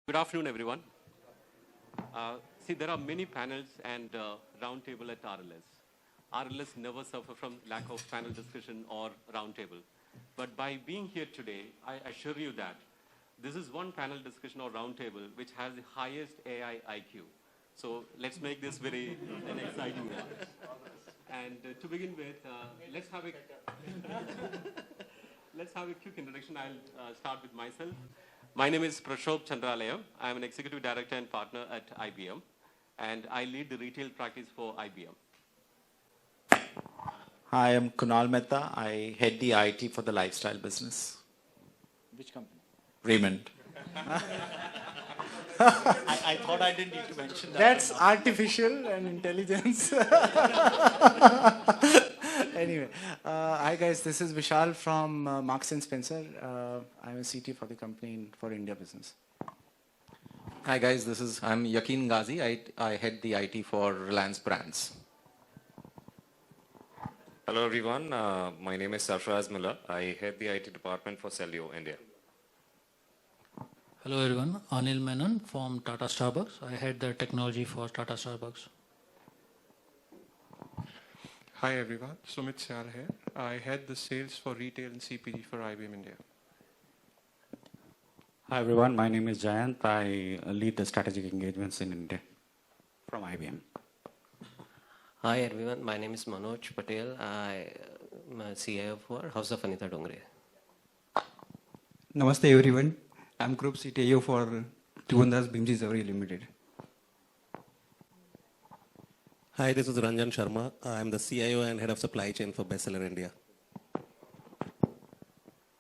Good afternoon, everyone. There are many panels and roundtable at RLS. RLS never suffer from lack of panel discussion or roundtable. But by being here today, I assure you that this is one panel discussion or roundtable which has the highest AI IQ. So let's make this very an exciting one. And to begin with, let's have a quick introduction. I'll start with myself. My name is Prashobh Chandralayam. I'm an executive director and partner at IBM, and I lead the retail practice for IBM. Hi, I'm Kunal Mehta. I head the IT for the lifestyle business. Which company? Raymond. I thought I didn't need to mention that. That's artificial and intelligence. Anyway, hi guys, this is Vishal from Marks & Spencer. I'm a CTO for the company for India business. Hi guys, I'm Yakeen Ghazi. I head the IT for Reliance brands. Hello everyone, my name is Sarfaraz. I head the IT department for Celio, India. Hello everyone, Anil Menon from Tata Starbucks. I head the technology for Tata Starbucks. Hi everyone, Sumit Syal here. I head the sales for retail and CPG for IBM India. Hi everyone, my name is Jayant. I lead the strategic engagements in India from IBM. Hi everyone, my name is Manoj Patel. I am a CIO for House of Anita Dongre. Namaste everyone, I'm Group CTO for Tuvandas Bimji Zavri Limited. Hi, this is Ranjan Sharma. I'm the CIO and head of supply chain for Bestseller India.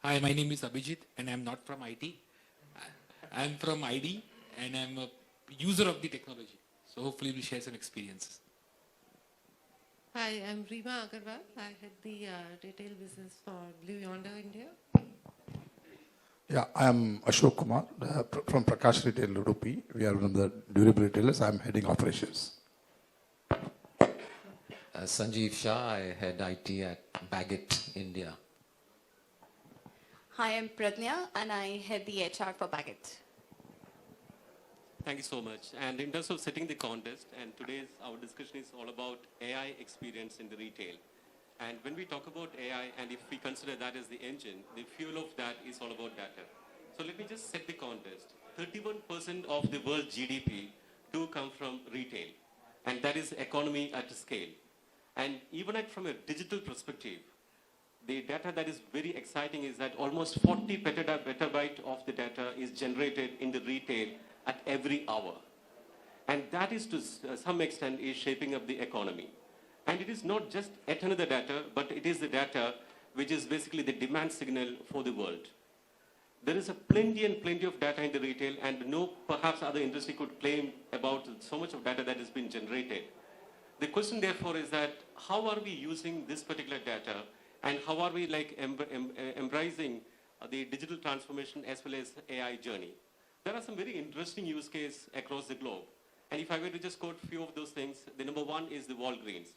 Hi, my name is Abhijit and I'm not from IT. I'm from ID and I'm a user of the technology. So hopefully we'll share some experiences. Hi, I'm Rima Agarwal. I head the retail business for Blue Yonder India. Yeah, I'm Ashok Kumar from Prakash Retail Udupi. We are one of the durable retailers. I'm heading operations. Sanjeev Shah, I head IT at Baggett, India. Hi, I'm Pradnya and I head the HR for Baggett. Thank you so much. And in terms of setting the context, and our discussion is all about AI experience in the retail. And when we talk about AI, and if we consider that as the engine, the fuel of that is all about data. So let me just set the context. 31% of the world GDP do come from retail, and that is economy at scale. And even from a digital perspective, the data that is very exciting is that almost 40 petabyte of the data is generated in the retail at every hour. And that is to some extent is shaping up the economy. And it is not just yet another data, but it is the data which is basically the demand signal for the world. There is plenty of data in the retail, and no perhaps other industry could claim about so much of data that has been generated. The question therefore is that how are we using this particular data, and how are we embracing the digital transformation as well as AI journey? There are some very interesting use cases across the globe. And if I were to just quote a few of those things, the number one is the Walgreens.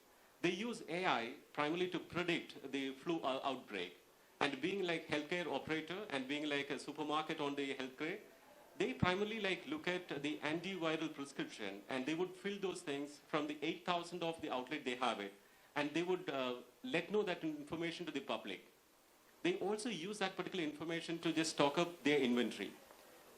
They use AI primarily to predict the flu outbreak. And being like healthcare operator and being like a supermarket on the healthcare, they primarily look at the antiviral prescription, and they would fill those things from the 8,000 of the outlet they have it, and they would let know that information to the public. They also use that particular information to just stock up their inventory.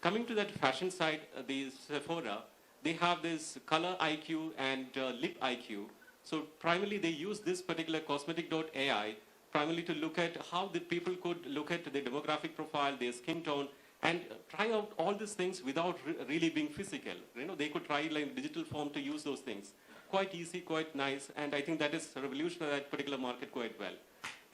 Coming to that fashion side, the Sephora, they have this color IQ and lip IQ. So primarily they use this particular cosmetic.ai primarily to look at how the people could look at their demographic profile, their skin tone, and try out all these things without really being physical. They could try digital form to use those things. Quite easy, quite nice, and I think that is revolutionary that particular market quite well.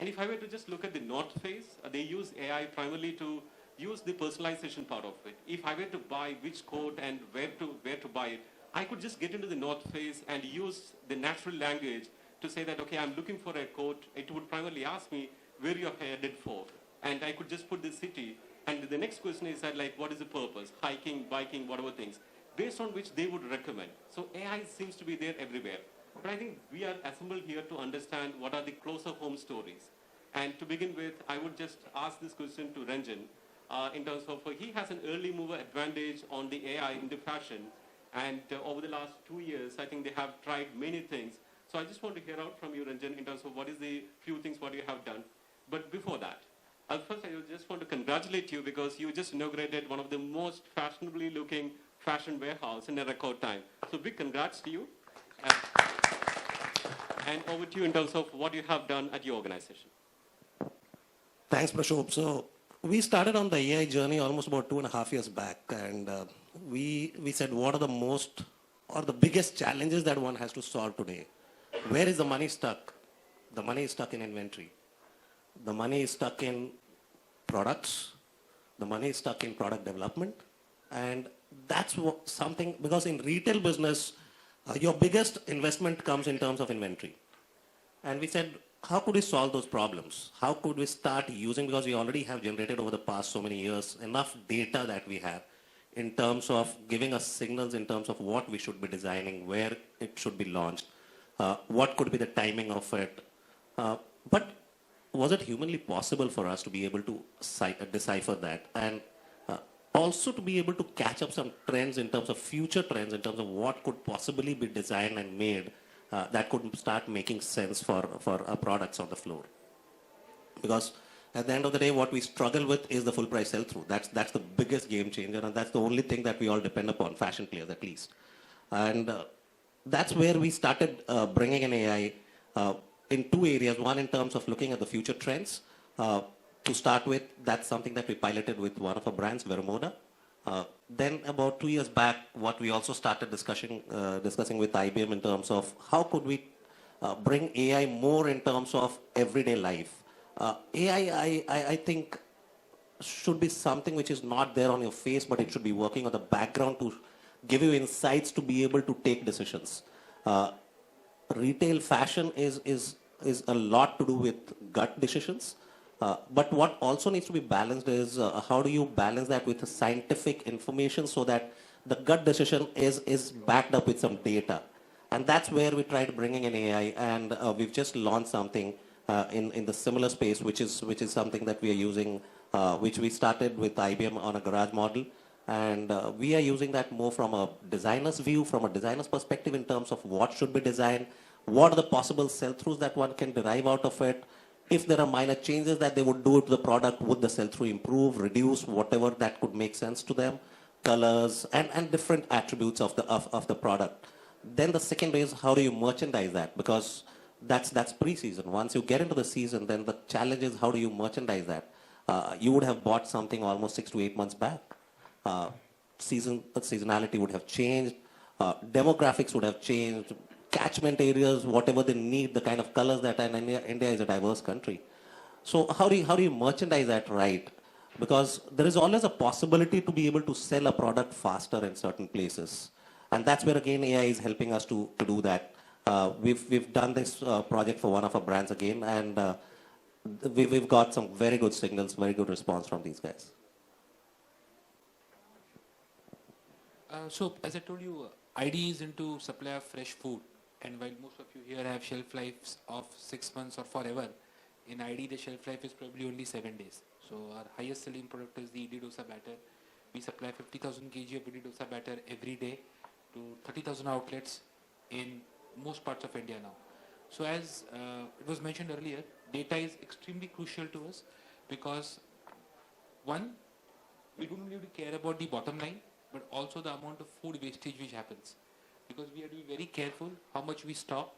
And if I were to just look at the North Face, they use AI primarily to use the personalization part of it. If I were to buy which coat and where to buy it, I could just get into the North Face and use the natural language to say that, okay, I'm looking for a coat. It would primarily ask me where you're headed for. And I could just put the city. And the next question is that, what is the purpose? Hiking, biking, whatever things, based on which they would recommend. So AI seems to be there everywhere. But I think we are assembled here to understand what are the closer home stories. And to begin with, I would just ask this question to Ranjan. in terms of he has an early mover advantage on the AI in the fashion. And over the last 2 years, I think they have tried many things. So I just want to hear out from you, Ranjan, in terms of what is the few things what you have done. But before that, first I just want to congratulate you because you just inaugurated one of the most fashionably looking fashion warehouse in a record time. So big congrats to you. And over to you in terms of what you have done at your organization. Thanks, Prashobh. So we started on the AI journey almost about 2.5 years back, and we said, what are the most or the biggest challenges that one has to solve today? Where is the money stuck? The money is stuck in inventory. The money is stuck in products. The money is stuck in product development. And that's something, because in retail business, your biggest investment comes in terms of inventory. And we said, how could we solve those problems? How could we start using, because we already have generated over the past so many years enough data that we have in terms of giving us signals in terms of what we should be designing, where it should be launched, what could be the timing of it. But was it humanly possible for us to be able to decipher that? And also to be able to catch up some trends in terms of future trends, in terms of what could possibly be designed and made that could start making sense for our products on the floor. Because at the end of the day, what we struggle with is the full price sell-through. That's the biggest game changer, and that's the only thing that we all depend upon, fashion players at least. And that's where we started bringing in AI in two areas. One, in terms of looking at the future trends. To start with, that's something that we piloted with one of our brands, Vermoda. Then about 2 years back, what we also started discussing with IBM in terms of how could we bring AI more in terms of everyday life. AI, I think, should be something which is not there on your face, but it should be working on the background to give you insights to be able to take decisions. Retail fashion is a lot to do with gut decisions. But what also needs to be balanced is how do you balance that with the scientific information so that the gut decision is backed up with some data. And that's where we tried bringing in AI, and we've just launched something in the similar space, which is something that we are using, which we started with IBM on a garage model. And we are using that more from a designer's view, from a designer's perspective in terms of what should be designed, what are the possible sell-throughs that one can derive out of it. If there are minor changes that they would do to the product, would the sell-through improve, reduce, whatever that could make sense to them, colors, and different attributes of the product. Then the second is how do you merchandise that? Because that's pre-season. Once you get into the season, then the challenge is how do you merchandise that? You would have bought something almost 6 to 8 months back. Seasonality would have changed. Demographics would have changed. Catchment areas, whatever they need, the kind of colors that are in India is a diverse country. So how do you merchandise that right? Because there is always a possibility to be able to sell a product faster in certain places. And that's where again AI is helping us to do that. We've done this project for one of our brands again, and we've got some very good signals, very good response from these guys. So as I told you, ID is into supply of fresh food. And while most of you here have shelf lives of 6 months or forever, in ID the shelf life is probably only 7 days. So our highest selling product is the idli dosa batter. We supply 50,000 kg of idli dosa batter every day to 30,000 outlets in most parts of India now. So as it was mentioned earlier, data is extremely crucial to us because one, we don't need to care about the bottom line, but also the amount of food wastage which happens. Because we have to be very careful how much we stock,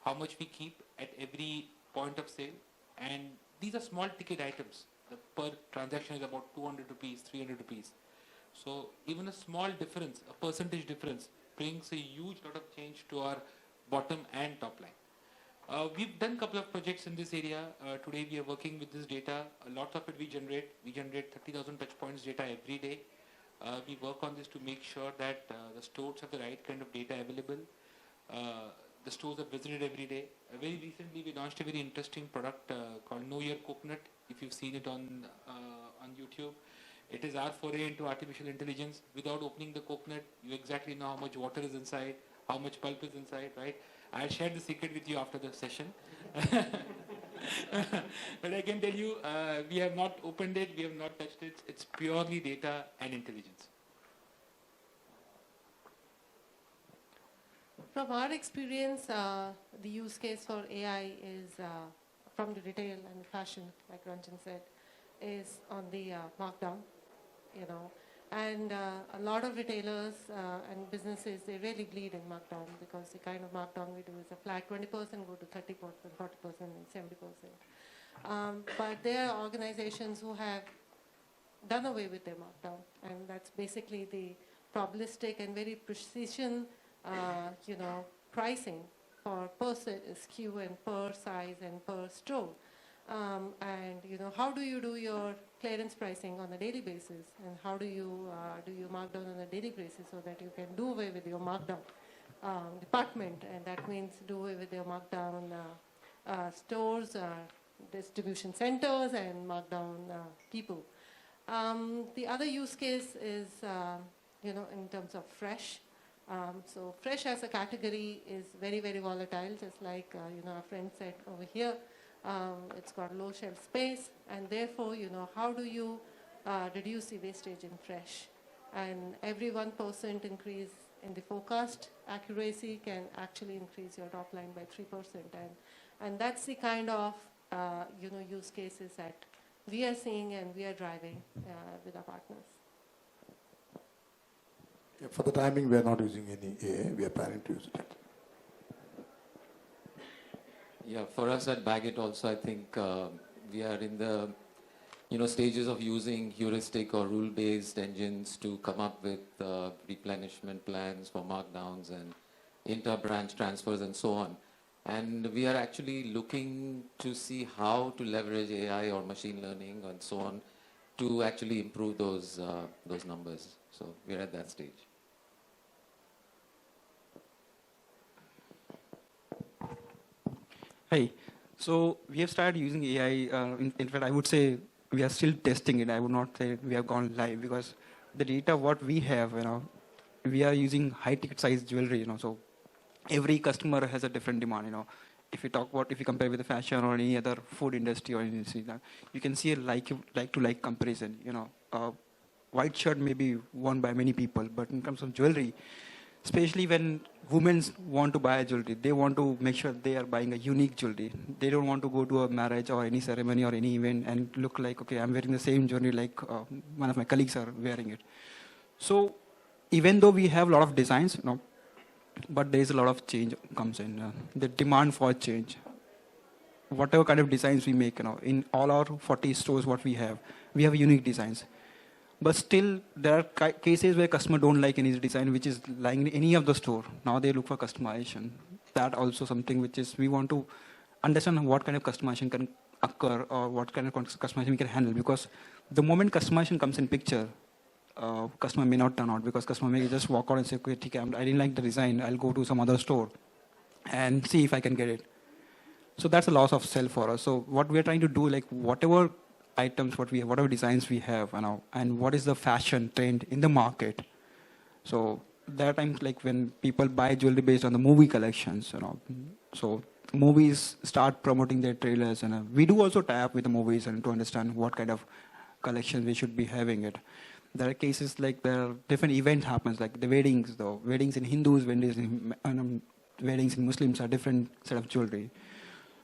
how much we keep at every point of sale. And these are small ticket items. The per transaction is about 200 rupees, 300 rupees. So even a small difference, a percentage difference, brings a huge lot of change to our bottom and top line. We've done a couple of projects in this area. Today we are working with this data. A lot of it we generate. We generate 30,000 touch points data every day. We work on this to make sure that the stores have the right kind of data available. The stores are visited every day. Very recently, we launched a very interesting product called Know Your Coconut. If you've seen it on YouTube, it is our foray into artificial intelligence. Without opening the coconut, you exactly know how much water is inside, how much pulp is inside, right? I'll share the secret with you after the session. But I can tell you, we have not opened it, we have not touched it. It's purely data and intelligence. From our experience, the use case for AI is from the retail and fashion, like Ranjan said, is on the markdown, you know. And a lot of retailers and businesses, they really bleed in markdown because the kind of markdown we do is a flat 20% go to 30%, 40%, and 70%. But there are organizations who have done away with their markdown, and that's basically the probabilistic and very precision you know, pricing for per SKU and per size and per store. And you know, how do you do your clearance pricing on a daily basis, and how do you markdown on a daily basis so that you can do away with your markdown department, and that means do away with your markdown stores, distribution centers, and markdown people. The other use case is you know, in terms of fresh. So fresh as a category is very, very volatile, just like you know, our friend said over here. It's got low shelf space, and therefore, you know, how do you reduce the wastage in fresh? And every 1% increase in the forecast accuracy can actually increase your top line by 3%. And that's the kind of you know, use cases that we are seeing and we are driving with our partners. Yeah, for the timing, we are not using any AI. We are planning to use it. Yeah, for us at Baggett also, I think we are in the stages of using heuristic or rule-based engines to come up with replenishment plans for markdowns and inter-branch transfers and so on. And we are actually looking to see how to leverage AI or machine learning and so on to actually improve those numbers. So we're at that stage. Hi. So we have started using AI. In fact, I would say we are still testing it. I would not say we have gone live because the data what we have, you know, we are using high ticket size jewelry, you know. So every customer has a different demand, you know. If you talk about, if you compare with the fashion or any other food industry or industry, you can see a like to like comparison. You know, white shirt may be worn by many people, but in terms of jewelry, especially when women want to buy jewelry, they want to make sure they are buying a unique jewelry. They don't want to go to a marriage or any ceremony or any event and look like, okay, I'm wearing the same jewelry like one of my colleagues are wearing it. So even though we have a lot of designs, you know, but there is a lot of change comes in. The demand for change. Whatever kind of designs we make, you know, in all our 40 stores, what we have unique designs. But still, there are cases where customer don't like any design which is lying in any of the store. Now they look for customization. That also something which is we want to understand what kind of customization can occur or what kind of customization we can handle. Because the moment customization comes in picture, customer may not turn out because customer may just walk out and say, okay, I didn't like the design. I'll go to some other store and see if I can get it. So that's a loss of sell for us. So what we're trying to do, like whatever items what we have, whatever designs we have, you know, and what is the fashion trend in the market. So there are times like when people buy jewelry based on the movie collections, you know. So movies start promoting their trailers, and we do also tie up with the movies and to understand what kind of collection we should be having it. There are cases like there are different events happens like the weddings, though weddings in Hindus, weddings in Muslims are different set of jewelry.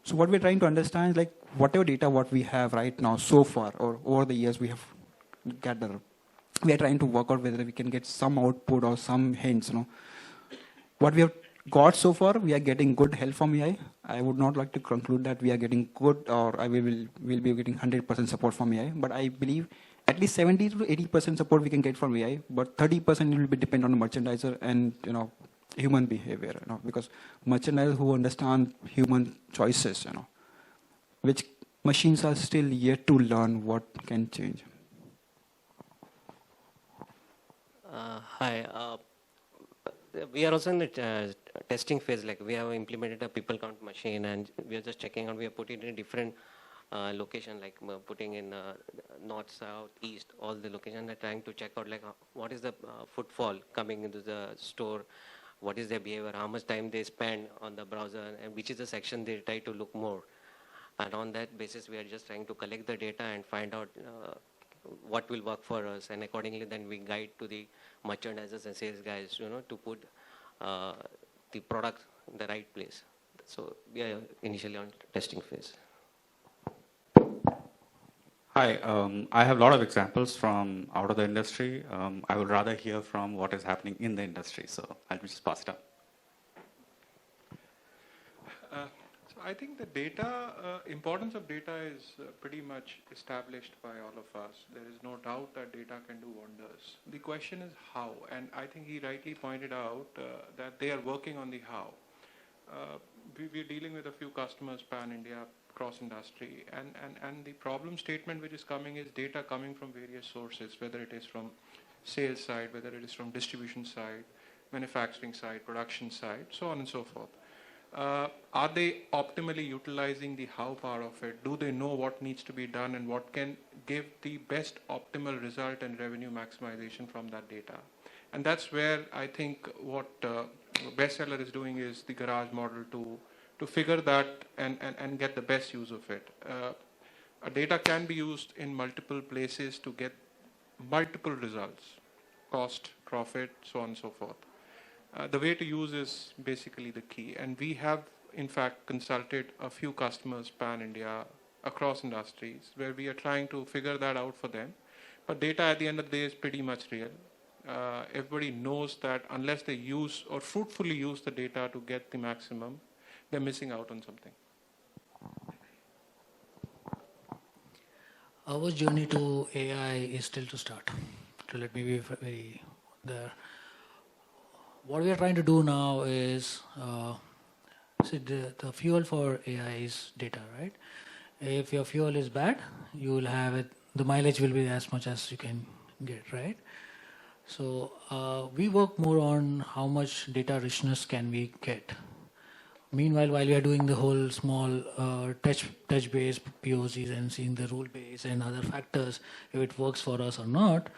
So what we're trying to understand is like whatever data what we have right now so far or over the years we have gathered, we are trying to work out whether we can get some output or some hints. You know, what we have got so far, we are getting good help from AI. I would not like to conclude that we are getting good or we'll be getting 100% support from AI, but I believe at least 70 to 80% support we can get from AI, but 30% will be depend on the merchandiser and, you know, human behavior, you know, because merchandisers who understand human choices, you know, which machines are still yet to learn what can change. Hi. We are also in the testing phase. Like we have implemented a people count machine, and we are just checking out. We have put it in different location, like putting in north, south, east, all the locations. They're trying to check out like what is the footfall coming into the store, what is their behavior, how much time they spend on the browser, and which is the section they try to look more. And on that basis, we are just trying to collect the data and find out what will work for us. And accordingly, then we guide to the merchandisers and sales guys, to put the product in the right place. So we are initially on testing phase. Hi, I have a lot of examples from out of the industry. I would rather hear from what is happening in the industry, so I'll just pass it up. So I think the data, importance of data is pretty much established by all of us. There is no doubt that data can do wonders. The question is how, and I think he rightly pointed out that they are working on the how. We're dealing with a few customers pan-India, cross-industry, and the problem statement which is coming is data coming from various sources, whether it is from sales side, whether it is from distribution side, manufacturing side, production side, so on and so forth. Are they optimally utilizing the how part of it? Do they know what needs to be done and what can give the best optimal result and revenue maximization from that data? And that's where I think what Bestseller is doing is the garage model to figure that and get the best use of it. Data can be used in multiple places to get multiple results, cost, profit, so on and so forth. The way to use is basically the key. And we have, in fact, consulted a few customers pan-India across industries where we are trying to figure that out for them. But data at the end of the day is pretty much real. Everybody knows that unless they use or fruitfully use the data to get the maximum, they're missing out on something. Our journey to AI is still to start. So let me be very there. What we are trying to do now is, see the fuel for AI is data, right? If your fuel is bad, you will have it, the mileage will be as much as you can get, right? So we work more on how much data richness can we get. Meanwhile, while we are doing the whole small touch-based POCs and seeing the rule base and other factors, if it works for us or not,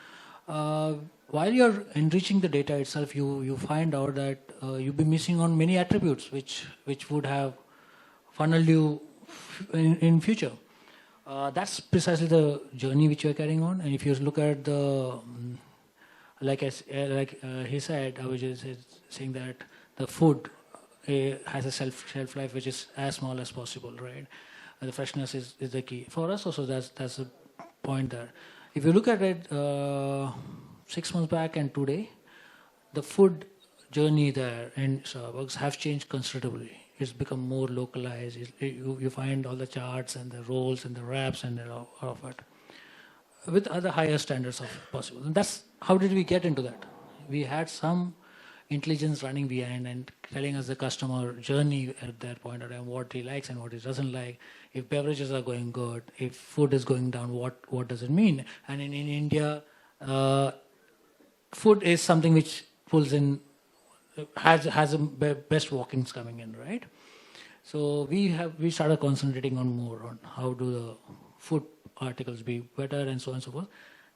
while you're enriching the data itself, you find out that you'll be missing on many attributes which would have funneled you in future. That's precisely the journey which you're carrying on. And if you look at the, like he said, I was just saying that the food has a shelf life which is as small as possible, right? And the freshness is the key. For us also, that's the point there. If you look at it 6 months back and today, the food journey there in Starbucks have changed considerably. It's become more localized. You find all the charts and the rolls and the wraps and all of it with other higher standards of possible. And that's how did we get into that? We had some intelligence running behind and telling us the customer journey at that point of time, what he likes and what he doesn't like. If beverages are going good, if food is going down, what does it mean? And in India, food is something which pulls in, has a best walk-ins coming in, right? So we started concentrating on more on how do the food articles be better and so on and so forth.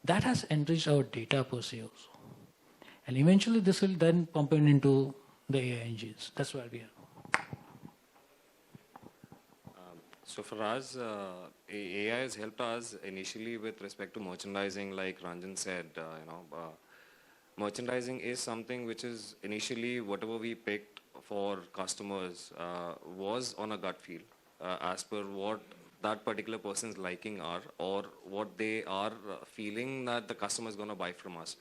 That has enriched our data per se also. And eventually this will then pump into the AI engines. That's where we are. So for us, AI has helped us initially with respect to merchandising, like Ranjan said, merchandising is something which is initially whatever we picked for customers was on a gut feel as per what that particular person's liking are or what they are feeling that the customer is going to buy from us.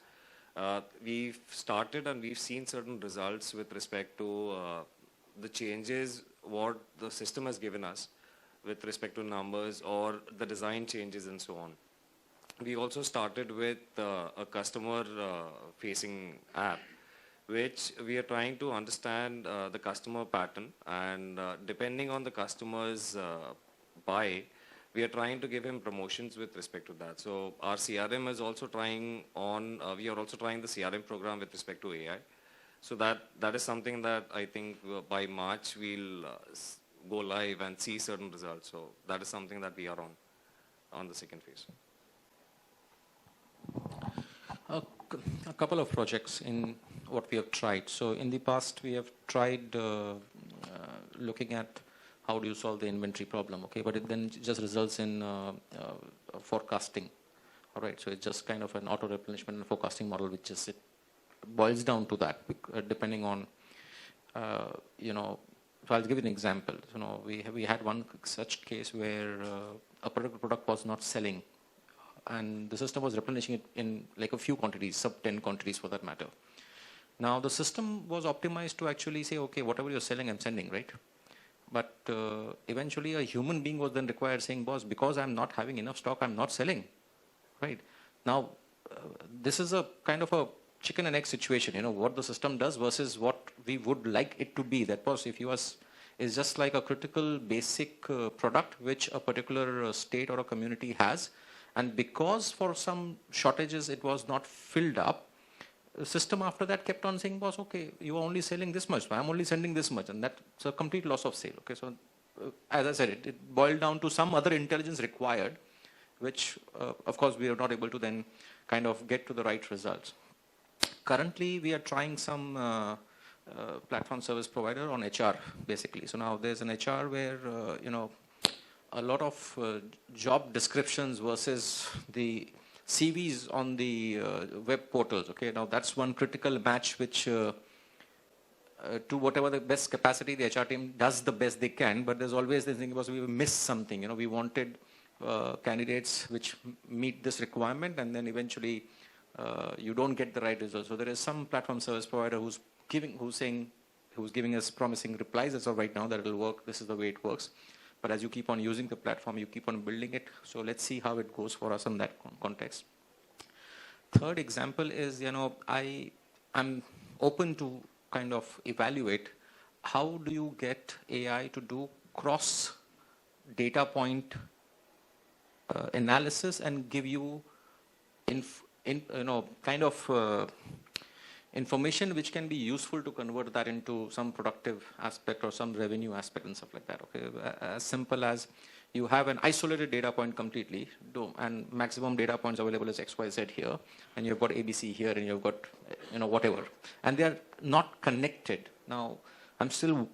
We've started and we've seen certain results with respect to the changes what the system has given us with respect to numbers or the design changes and so on. We also started with a customer-facing app, which we are trying to understand the customer pattern, and depending on the customer's buy, we are trying to give him promotions with respect to that. So our CRM is also trying on, we are also trying the CRM program with respect to AI. So that is something that I think by March we'll go live and see certain results. So that is something that we are on the second phase. A couple of projects in what we have tried. So in the past we have tried looking at how do you solve the inventory problem, okay? But it then just results in forecasting, all right? So it's just kind of an auto replenishment and forecasting model, which is, it boils down to that, depending on, you know, so I'll give you an example. You know, we had one such case where a particular product was not selling, and the system was replenishing it in like a few quantities, sub 10 quantities for that matter. Now the system was optimized to actually say, okay, whatever you're selling, I'm sending, right? But eventually a human being was then required saying, boss, because I'm not having enough stock, I'm not selling, right? Now, this is a kind of a chicken and egg situation, you know, what the system does versus what we would like it to be. That was, if you was, is just like a critical basic product which a particular state or a community has. And because for some shortages it was not filled up, the system after that kept on saying, boss, okay, you are only selling this much, I'm only sending this much, and that's a complete loss of sale. Okay, so as I said, it boiled down to some other intelligence required, which of course we are not able to then kind of get to the right results. Currently, we are trying some platform service provider on HR, basically. So now there's an HR where, you know, a lot of job descriptions versus the CVs on the web portals. Okay, now that's one critical match which to whatever the best capacity the HR team does the best they can, but there's always this thing because we missed something. You know, we wanted candidates which meet this requirement, and then eventually you don't get the right results. So there is some platform service provider who's giving us promising replies as of right now that it'll work. This is the way it works. But as you keep on using the platform, you keep on building it. So let's see how it goes for us in that context. Third example is, you know, I'm open to kind of evaluate how do you get AI to do cross data point analysis and give you information which can be useful to convert that into some productive aspect or some revenue aspect and stuff like that. Okay, as simple as you have an isolated data point completely, and maximum data points available is XYZ here, and you've got ABC here, and you've got, you know, whatever, and they are not connected. Now, I'm still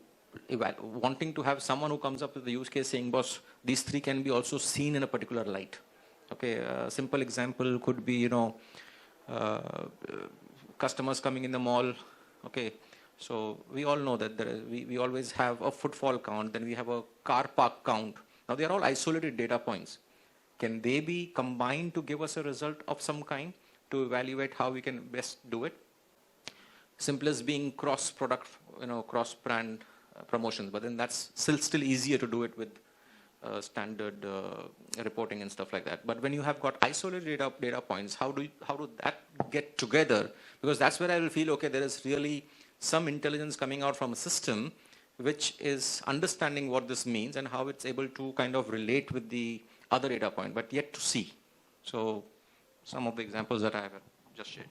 wanting to have someone who comes up with the use case saying, boss, these three can be also seen in a particular light. Okay, a simple example could be, you know, customers coming in the mall. Okay, so we all know that we always have a footfall count, then we have a car park count. Now they are all isolated data points. Can they be combined to give us a result of some kind to evaluate how we can best do it? Simplest being cross-product, you know, cross-brand promotions, but then that's still easier to do it with standard reporting and stuff like that. But when you have got isolated data points, how do that get together? Because that's where I will feel, okay, there is really some intelligence coming out from a system which is understanding what this means and how it's able to kind of relate with the other data point, but yet to see. So some of the examples that I have just shared.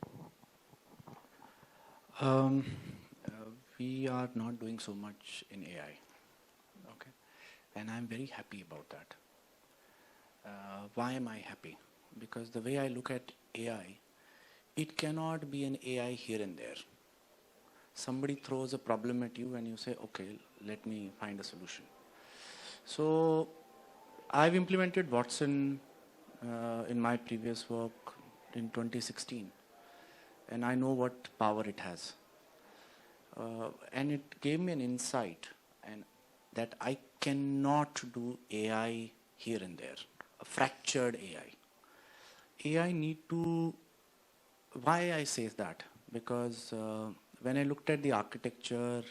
We are not doing so much in AI. Okay, and I'm very happy about that. Why am I happy? Because the way I look at AI, it cannot be an AI here and there. Somebody throws a problem at you and you say, okay, let me find a solution. So I've implemented Watson in my previous work in 2016, and I know what power it has. And it gave me an insight and that I cannot do AI here and there, a fractured AI. AI need to, why I say that? Because when I looked at the architecture,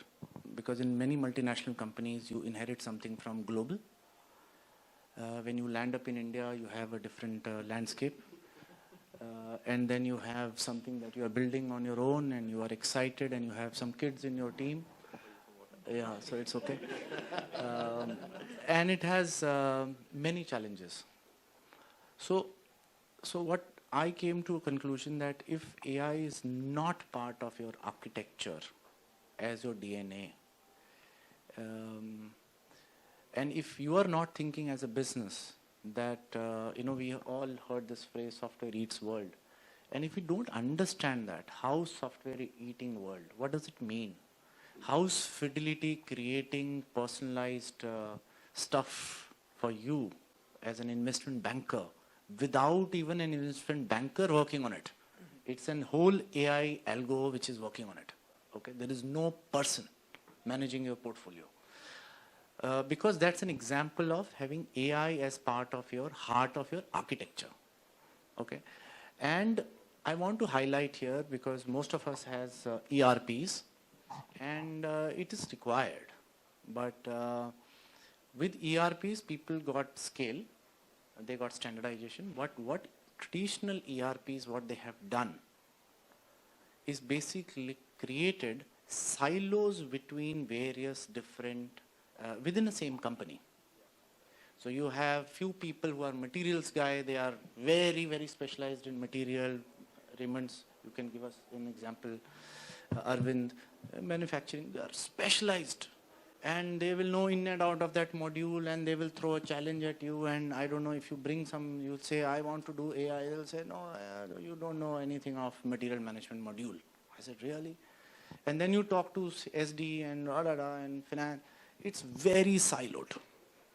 because in many multinational companies, you inherit something from global. When you land up in India, you have a different landscape. And then you have something that you are building on your own and you are excited and you have some kids in your team. Yeah, so it's okay. And it has many challenges. So what I came to a conclusion that if AI is not part of your architecture as your DNA, and if you are not thinking as a business that, you know, we all heard this phrase, software eats world. And if we don't understand that, how software is eating world, what does it mean? how's Fidelity creating personalized stuff for you as an investment banker without even an investment banker working on it? It's a whole AI algo which is working on it. Okay, there is no person managing your portfolio. Because that's an example of having AI as part of your heart of your architecture. Okay, and I want to highlight here, because most of us has ERPs, and it is required. But with ERPs, people got scale, they got standardization. What traditional ERPs, what they have done is basically created silos between various different, within the same company. So you have few people who are materials guy, they are very, very specialized in material. Raymond's, you can give us an example. Arvind, manufacturing, they are specialized. And they will know in and out of that module, and they will throw a challenge at you. And I don't know, if you bring some, you say, I want to do AI. They'll say, no, you don't know anything of material management module. I said, really? And then you talk to SD and and finance. It's very siloed.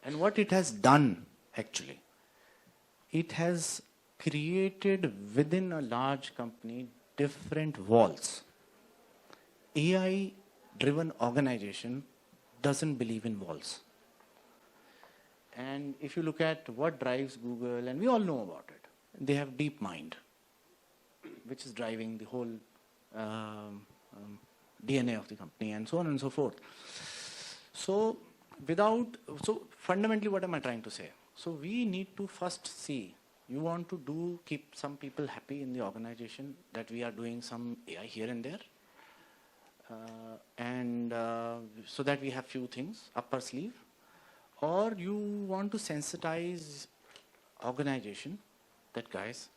And what it has done, actually, it has created within a large company different walls. AI-driven organization doesn't believe in walls. And if you look at what drives Google, and we all know about it, they have deep mind, which is driving the whole DNA of the company, and so on and so forth. So fundamentally, what am I trying to say? So we need to first see, you want to keep some people happy in the organization, that we are doing some AI here and there, so that we have few things up our sleeve, or you want to sensitize organization that, guys,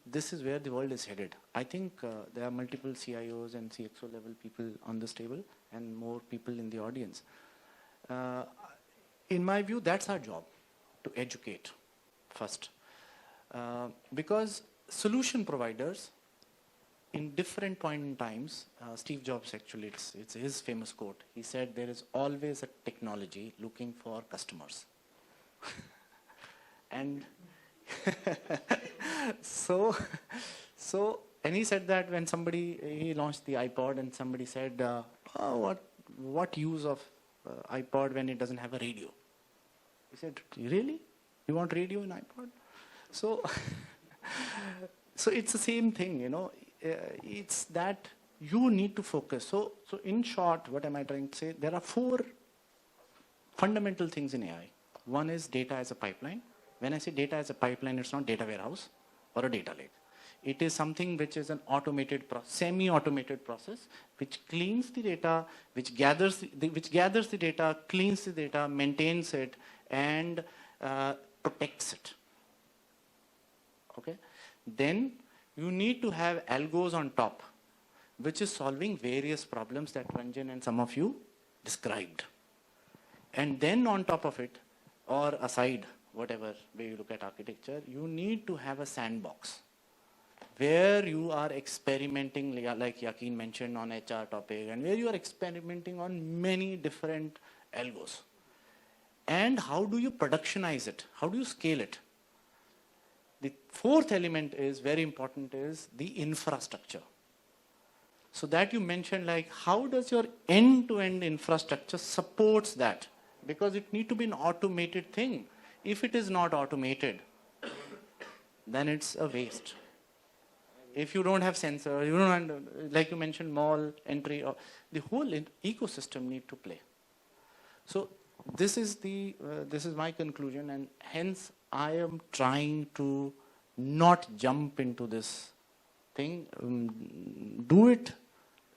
this is where the world is headed. I think there are multiple CIOs and CXO level people on this table, and more people in the audience. In my view, that's our job, to educate first. Because solution providers, in different point in times, Steve Jobs, actually, it's his famous quote. He said, there is always a technology looking for customers. And and he said that when he launched the iPod, and somebody said, what use of iPod when it doesn't have a radio? He said, really? You want radio in iPod? So it's the same thing, you know. It's that you need to focus. So in short, what am I trying to say? There are 4 fundamental things in AI. One is data as a pipeline. When I say data as a pipeline, it's not data warehouse or a data lake. It is something which is an automated, semi-automated process, which cleans the data, which gathers the data, cleans the data, maintains it, and protects it. Okay? Then you need to have algos on top, which is solving various problems that Ranjan and some of you described. And then on top of it, or aside, whatever way you look at architecture, you need to have a sandbox where you are experimenting, like Yakeen mentioned on HR topic, and where you are experimenting on many different algos. And how do you productionize it? How do you scale it? The 4th element is very important, is the infrastructure. So that you mentioned, like, how does your end-to-end infrastructure supports that? Because it needs to be an automated thing. If it is not automated, then it's a waste. If you don't have sensors, you don't have, like you mentioned, mall entry, or the whole ecosystem need to play. So this is my conclusion, and hence I am trying to not jump into this thing. Do it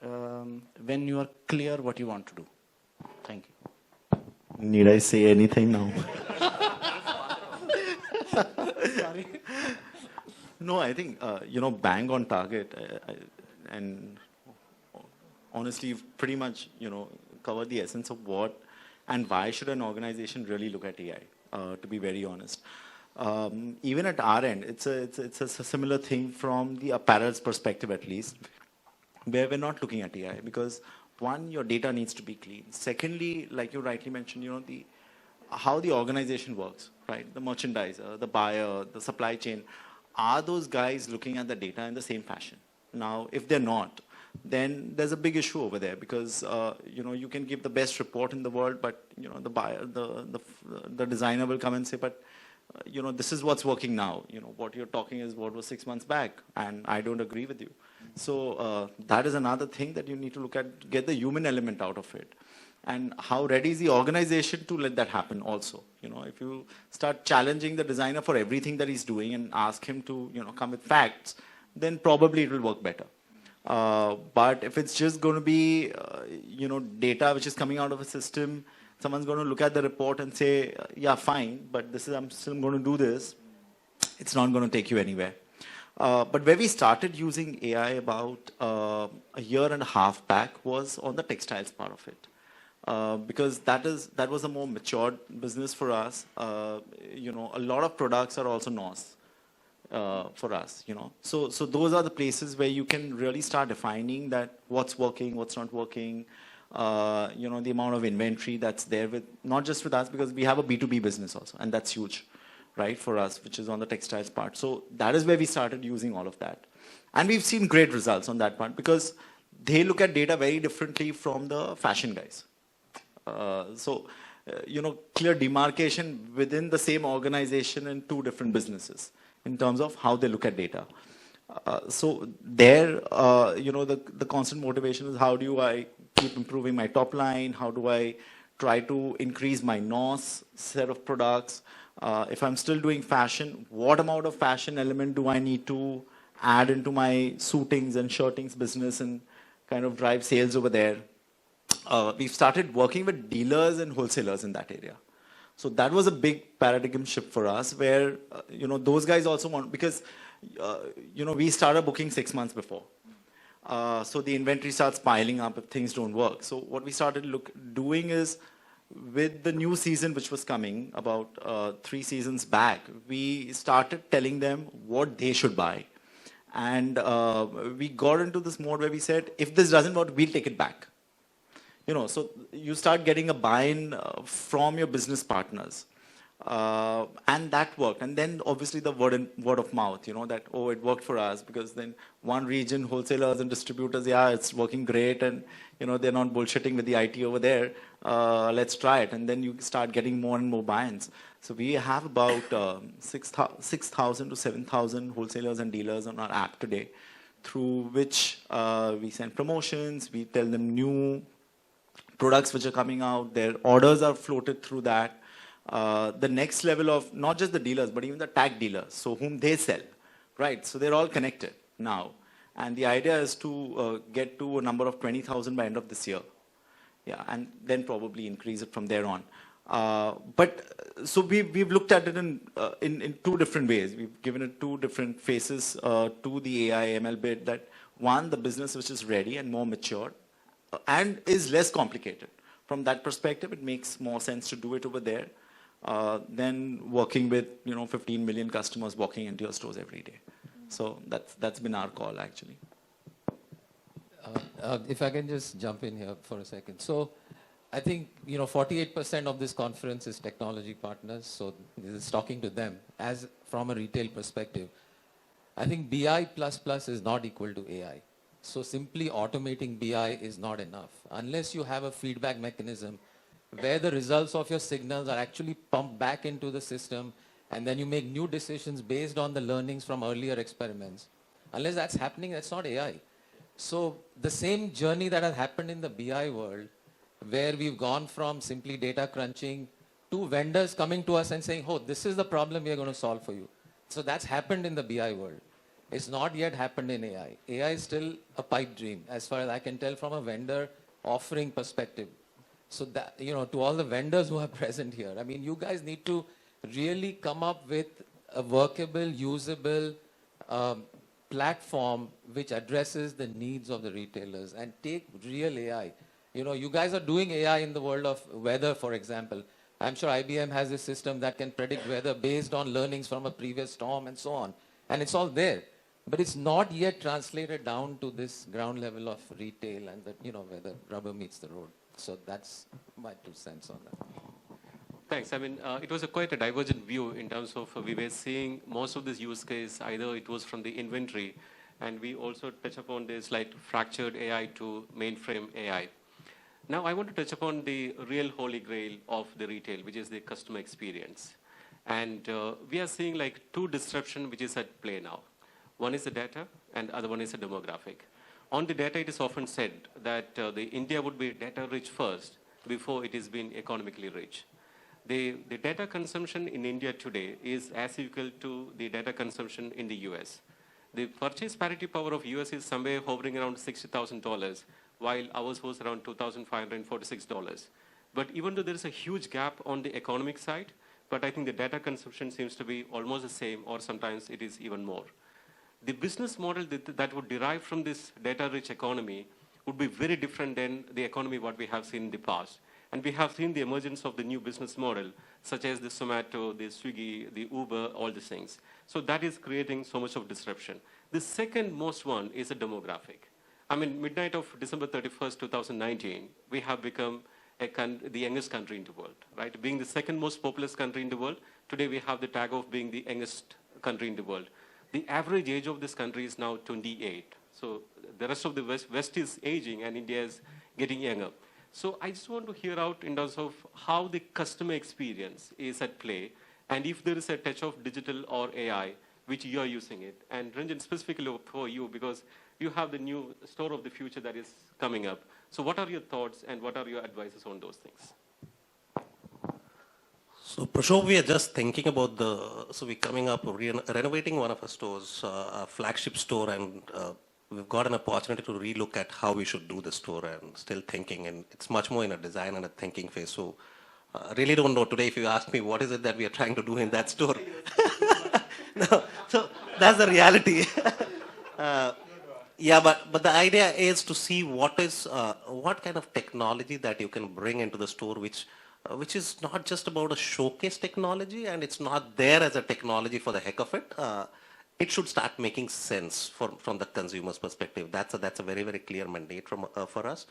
when you are clear what you want to do. Thank you. Need I say anything now? Sorry. No, I think, bang on target. And honestly, you've pretty much, covered the essence of what and why should an organization really look at AI, to be very honest. Even at our end, it's a similar thing from the apparel's perspective, at least, where we're not looking at AI, because one, your data needs to be clean. Secondly, like you rightly mentioned, how the organization works, right? The merchandiser, the buyer, the supply chain, are those guys looking at the data in the same fashion? Now, if they're not, then there's a big issue over there because, you can give the best report in the world, but, the buyer, the designer will come and say, but, this is what's working now. What you're talking is what was 6 months back, and I don't agree with you. So that is another thing that you need to look at, get the human element out of it. And how ready is the organization to let that happen also? If you start challenging the designer for everything that he's doing and ask him to, come with facts, then probably it will work better. But if it's just going to be, data which is coming out of a system, someone's going to look at the report and say, yeah, fine, but I'm still going to do this. It's not going to take you anywhere. But where we started using AI about a year and a half back was on the textiles part of it. Because that was a more matured business for us. A lot of products are also NOS for us. So those are the places where you can really start defining that what's working, what's not working. The amount of inventory that's there with not just with us, because we have a B2B business also, and that's huge, right, for us, which is on the textiles part. So that is where we started using all of that, and we've seen great results on that part because they look at data very differently from the fashion guys. Clear demarcation within the same organization in two different businesses in terms of how they look at data. The constant motivation is how do I keep improving my top line? How do I try to increase my NOS set of products? If I'm still doing fashion, what amount of fashion element do I need to add into my suitings and shirtings business and kind of drive sales over there? We've started working with dealers and wholesalers in that area. So that was a big paradigm shift for us where, those guys also want, because, we started booking 6 months before. So the inventory starts piling up if things don't work. So what we started doing is with the new season, which was coming about 3 seasons back, we started telling them what they should buy. And we got into this mode where we said, if this doesn't work, we'll take it back. So you start getting a buy-in from your business partners. And that worked. And then obviously the word of mouth, that, oh, it worked for us because then one region, wholesalers and distributors, yeah, it's working great. And, they're not bullshitting with the IT over there. Let's try it. And then you start getting more and more buy-ins. So we have about 6,000 to 7,000 wholesalers and dealers on our app today, through which we send promotions, we tell them new products which are coming out, their orders are floated through that. The next level of not just the dealers, but even the tag dealers, so whom they sell, right? So they're all connected now. And the idea is to get to a number of 20,000 by end of this year. Yeah, and then probably increase it from there on. So we've looked at it in two different ways. We've given it two different faces to the AI ML bit. That one, the business which is ready and more mature, and is less complicated. From that perspective, it makes more sense to do it over there than working with 15 million customers walking into your stores every day. So that's been our call actually. If I can just jump in here for a second. So I think 48% of this conference is technology partners. So this is talking to them as from a retail perspective. I think BI++ is not equal to AI. So simply automating BI is not enough. Unless you have a feedback mechanism where the results of your signals are actually pumped back into the system and then you make new decisions based on the learnings from earlier experiments. Unless that's happening, that's not AI. So the same journey that has happened in the BI world, where we've gone from simply data crunching to vendors coming to us and saying, oh, this is the problem we are going to solve for you. So that's happened in the BI world. It's not yet happened in AI. AI is still a pipe dream, as far as I can tell from a vendor offering perspective. So that, to all the vendors who are present here, I mean, you guys need to really come up with a workable, usable platform which addresses the needs of the retailers and take real AI. You guys are doing AI in the world of weather, for example. I'm sure IBM has a system that can predict weather based on learnings from a previous storm and so on. And it's all there. But it's not yet translated down to this ground level of retail and that, where the rubber meets the road. So that's my 2 cents on that. Thanks. I mean, it was quite a divergent view in terms of we were seeing most of this use case, either it was from the inventory, and we also touch upon this like fractured AI to mainframe AI. Now, I want to touch upon the real holy grail of the retail, which is the customer experience. And we are seeing like 2 disruption which is at play now. One is the data, and the other one is the demographic. On the data, it is often said that the India would be data rich first before it is being economically rich. The data consumption in India today is as equal to the data consumption in the US. The purchase parity power of US is somewhere hovering around $60,000, while ours was around $2,546. But even though there is a huge gap on the economic side, but I think the data consumption seems to be almost the same, or sometimes it is even more. The business model that would derive from this data-rich economy would be very different than the economy what we have seen in the past. And we have seen the emergence of the new business model, such as the Zomato, the Swiggy, the Uber, all these things. So that is creating so much of disruption. The second most one is the demographic. I mean, midnight of December 31st, 2019, we have become the youngest country in the world, right? Being the second most populous country in the world, today we have the tag of being the youngest country in the world. The average age of this country is now 28. So the rest of the West is aging and India is getting younger. So I just want to hear out in terms of how the customer experience is at play, and if there is a touch of digital or AI, which you are using it. And Ranjan, specifically for you, because you have the new store of the future that is coming up. So what are your thoughts and what are your advices on those things? So Prashobh, we are just thinking about we're coming up, renovating one of our stores, a flagship store, and we've got an opportunity to relook at how we should do the store, and still thinking, and it's much more in a design and a thinking phase. So I really don't know today if you ask me what is it that we are trying to do in that store. No, so that's the reality. Yeah, but the idea is to see what kind of technology that you can bring into the store, which is not just about a showcase technology, and it's not there as a technology for the heck of it. It should start making sense from the consumer's perspective. That's a very, very clear mandate for us.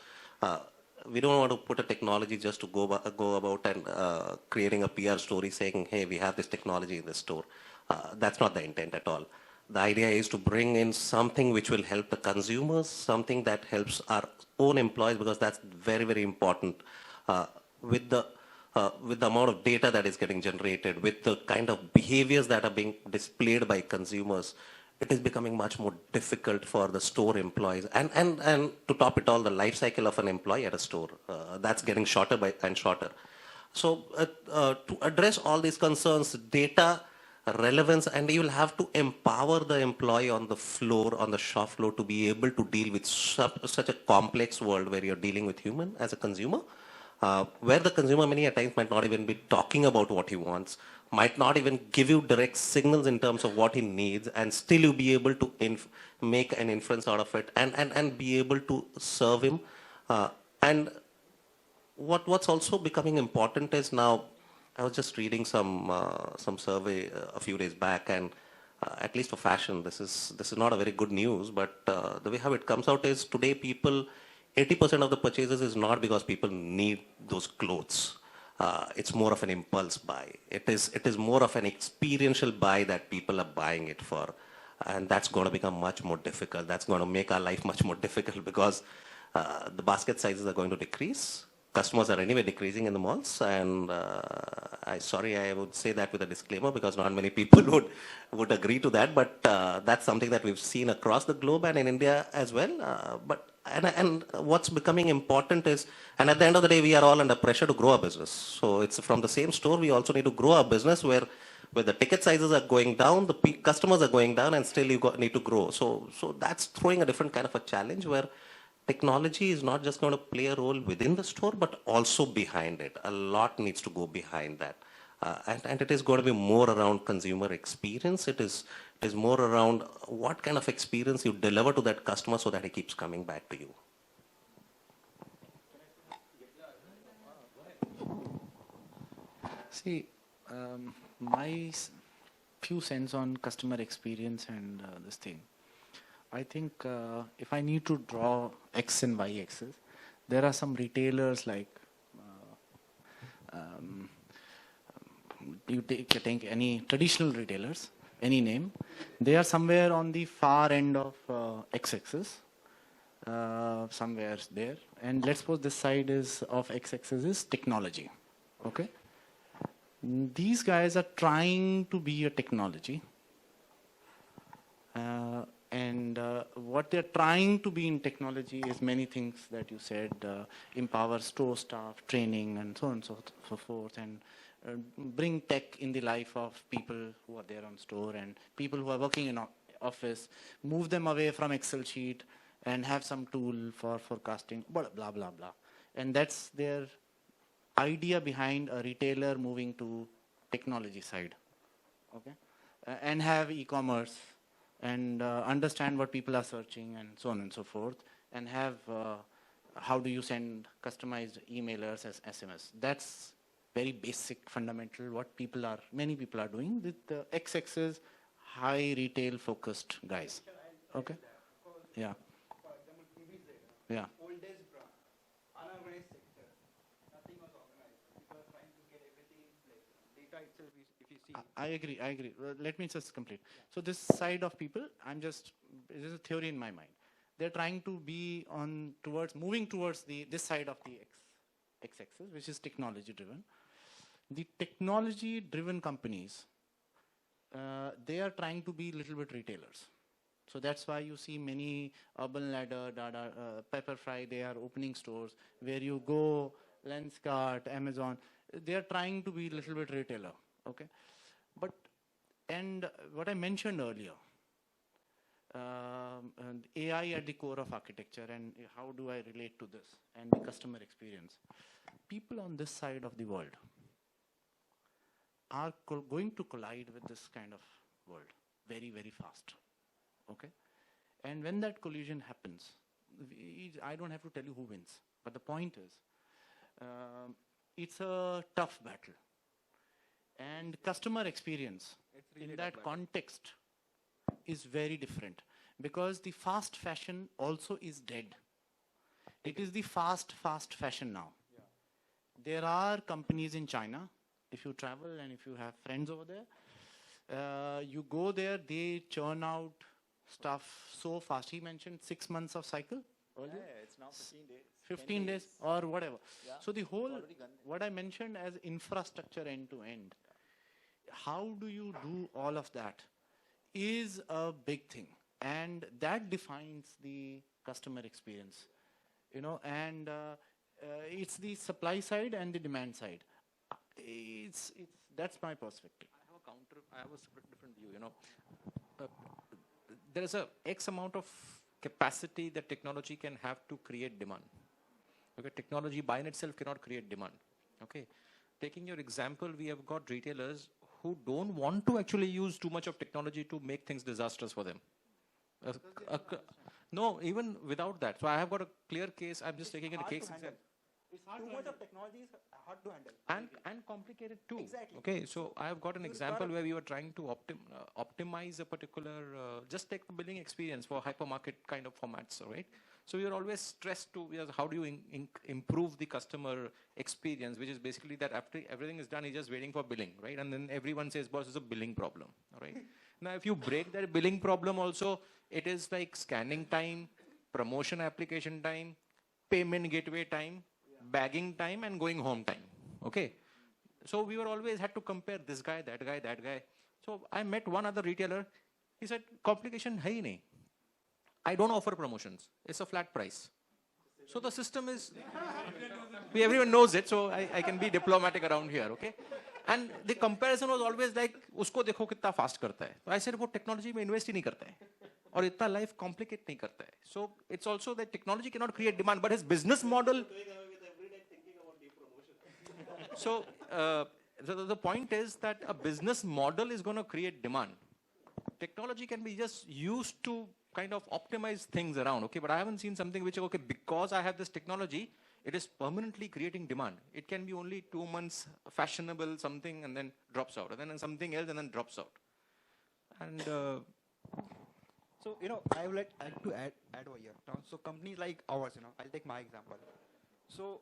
We don't want to put a technology just to go about and creating a PR story saying, hey, we have this technology in this store. That's not the intent at all. The idea is to bring in something which will help the consumers, something that helps our own employees, because that's very, very important. With the amount of data that is getting generated, with the kind of behaviors that are being displayed by consumers, it is becoming much more difficult for the store employees. And to top it all, the life cycle of an employee at a store, that's getting shorter and shorter. So to address all these concerns, data, relevance, and you will have to empower the employee on the floor, on the shop floor, to be able to deal with such a complex world where you're dealing with human as a consumer. Where the consumer many a times might not even be talking about what he wants, might not even give you direct signals in terms of what he needs, and still you be able to make an inference out of it and be able to serve him. And what's also becoming important is now, I was just reading some survey a few days back, and at least for fashion, this is not a very good news, but the way how it comes out is today 80% of the purchases is not because people need those clothes. It's more of an impulse buy. It is more of an experiential buy that people are buying it for. And that's going to become much more difficult. That's going to make our life much more difficult because the basket sizes are going to decrease. Customers are anyway decreasing in the malls. And I would say that with a disclaimer because not many people would agree to that. But that's something that we've seen across the globe and in India as well. And what's becoming important is, and at the end of the day, we are all under pressure to grow our business. So it's from the same store, we also need to grow our business where the ticket sizes are going down, the customers are going down, and still need to grow. So that's throwing a different kind of a challenge where technology is not just going to play a role within the store, but also behind it. A lot needs to go behind that. And it is going to be more around consumer experience. It is more around what kind of experience you deliver to that customer so that he keeps coming back to you. See, my few cents on customer experience and this thing. I think if I need to draw X and Y axis, there are some retailers like you take any traditional retailers, any name, they are somewhere on the far end of X-axis, somewhere there. And let's suppose this side is of X-axis is technology. Okay. These guys are trying to be a technology. What they're trying to be in technology is many things that you said, empower store staff, training, and so on and so forth, and bring tech in the life of people who are there on store and people who are working in office, move them away from Excel sheet and have some tool for forecasting, blah, blah, blah, blah. And that's their idea behind a retailer moving to technology side, okay? And have e-commerce and understand what people are searching and so on and so forth, and have how do you send customized emailers as SMS. That's very basic, fundamental, what many people are doing with the X-axis, high retail focused guys. Okay? Yeah. Yeah. I agree. Let me just complete. So this side of people, this is a theory in my mind. They're trying to be moving towards this side of the X-axis, which is technology driven. The technology driven companies, they are trying to be a little bit retailers. So that's why you see many Urban Ladder, Pepperfry, they are opening stores where you go, Lenskart, Amazon, they are trying to be a little bit retailer, okay? And what I mentioned earlier, AI at the core of architecture and how do I relate to this and the customer experience. People on this side of the world are going to collide with this kind of world very, very fast, okay? And when that collision happens, I don't have to tell you who wins, but the point is, it's a tough battle. And customer experience in that context is very different because the fast fashion also is dead. It is the fast fashion now. Yeah. There are companies in China, if you travel and if you have friends over there, you go there, they churn out stuff so fast. He mentioned 6 months of cycle earlier. Yeah, it's now 15 days. 15 days or whatever. Yeah. So the whole, what I mentioned as infrastructure end to end, how do you do all of that is a big thing. And that defines the customer experience, you know, and it's the supply side and the demand side. That's my perspective. I have a different view, you know. There is a X amount of capacity that technology can have to create demand. Okay, technology by in itself cannot create demand. Okay, taking your example, we have got retailers who don't want to actually use too much of technology to make things disastrous for them. No, even without that. So I have got a clear case. I'm just taking a case example. It's hard too much of technology is hard to handle. And complicated too. Exactly. Okay, so I have got an example where we were trying to optimize a particular, just take the billing experience for hypermarket kind of formats, right? So we are always stressed to, how do you improve the customer experience, which is basically that after everything is done, he's just waiting for billing, right? And then everyone says, boss, it's a billing problem, all right? Now, if you break that billing problem also, it is like scanning time, promotion application time, payment gateway time, bagging time, and going home time, okay? So we were always had to compare this guy, that guy, that guy. So I met one other retailer. He said, complication hai hi nahi. I don't offer promotions. It's a flat price. So the system is, everyone knows it, so I can be diplomatic around here, okay? And the comparison was always like, usko dekho kitna fast karta hai. So I said, wo technology mein invest hi nahi karta hai. Aur itna life complicate nahi karta hai. So it's also that technology cannot create demand, but his business model. So the point is that a business model is going to create demand. Technology can be just used to kind of optimize things around, okay? But I haven't seen something which, okay, because I have this technology, it is permanently creating demand. It can be only 2 months fashionable something and then drops out, and then something else and then drops out. And So, I would like to add over here. So companies like ours, I'll take my example. So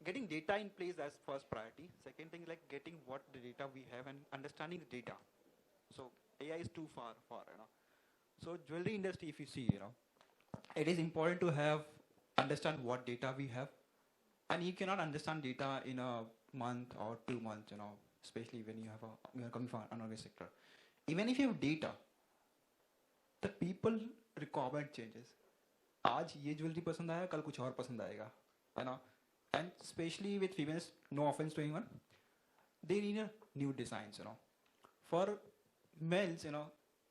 getting data in place, that's first priority. Second thing, like getting what the data we have and understanding the data. So AI is too far. So jewelry industry, if you see, it is important to understand what data we have. And you cannot understand data in a month or 2 months, especially when you are coming from an unorganized sector. Even if you have data, the people requirement changes. आज ये jewellery पसंद आया, कल कुछ और पसंद आएगा, है ना? And especially with females, no offense to anyone, they need a new designs, For males,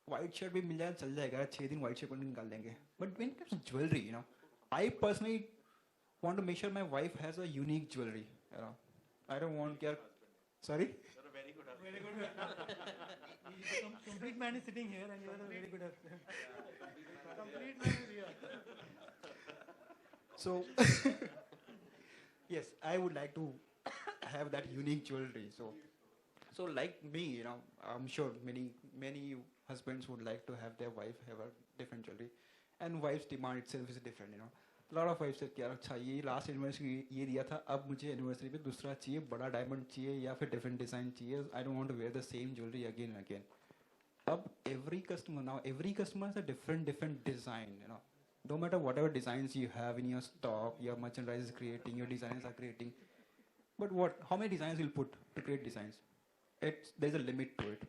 white shirt भी मिल जाए चल जाएगा, 6 दिन white shirt को निकाल देंगे. But when it comes to jewelry, I personally want to make sure my wife has a unique jewelry. I don't want care. Sorry? You're a very good husband. Very good. Complete man is sitting here and you're a very good husband. Complete man is here. So, yes, I would like to have that unique jewelry. So like me, I'm sure many husbands would like to have their wife have a different jewelry, and wife's demand itself is different. A lot of wives say कि यार अच्छा ये last anniversary ये दिया था, अब मुझे anniversary पे दूसरा चाहिए, बड़ा डायमंड चाहिए या फिर डिफरेंट डिजाइन चाहिए. I don't want to wear the same jewellery again and again. अब every customer has a different design. No matter whatever designs you have in your stock, your merchandise is creating, your designers are creating. But how many designs you'll put to create designs? There's a limit to it.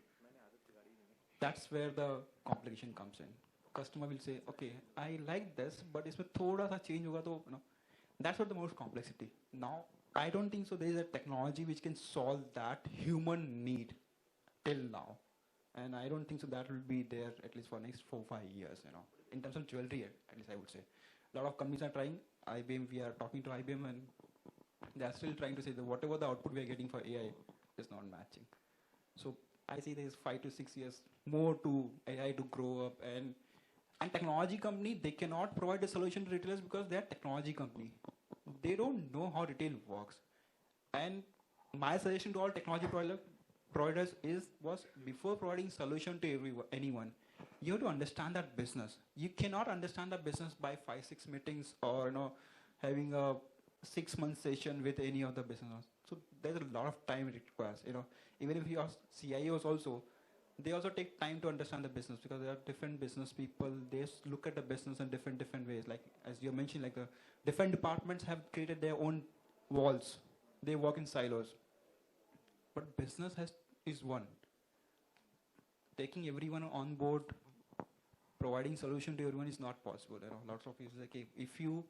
That's where the complication comes in. Customer will say, okay, I like this, but इसमें थोड़ा सा change होगा तो, that's what the most complexity. Now, I don't think so there is a technology which can solve that human need till now. And I don't think so that will be there at least for next 4-5 years, in terms of jewelry, at least I would say. A lot of companies are trying. IBM, we are talking to IBM and they are still trying to say that whatever the output we are getting for AI is not matching. So I see there is 5 to 6 years more to AI to grow up, and technology company, they cannot provide a solution to retailers because they are technology company. They don't know how retail works. And my suggestion to all technology providers was before providing solution to anyone, you have to understand that business. You cannot understand the business by 5-6 meetings or having a 6-month session with any of the business. So there's a lot of time it requires. Even if you ask CIOs also, they also take time to understand the business because there are different business people. They look at the business in different ways. Like as you mentioned, like the different departments have created their own walls. They work in silos. But business is one. Taking everyone on board, providing solution to everyone is not possible. Lots of people say, okay, if you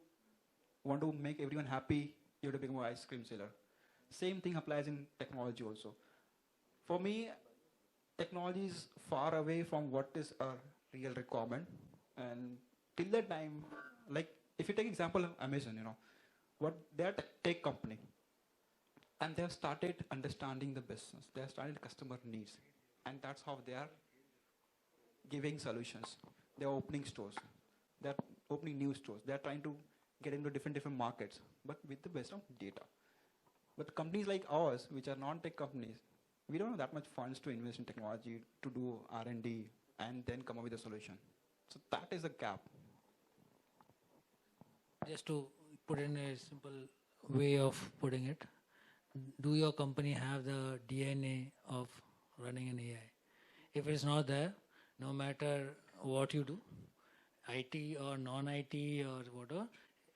want to make everyone happy, you have to become an ice cream seller. Same thing applies in technology also. For me, technology is far away from what is a real requirement. And till that time, like if you take example of Amazon, they're a tech company. And they have started understanding the business. They have started customer needs. And that's how they are giving solutions. They are opening stores. They are opening new stores. They are trying to get into different markets, but with the best of data. But companies like ours, which are non-tech companies, we don't have that much funds to invest in technology, to do R&D, and then come up with a solution. So that is a gap. Just to put in a simple way of putting it, do your company have the DNA of running an AI? If it's not there, no matter what you do, IT or non-IT or whatever,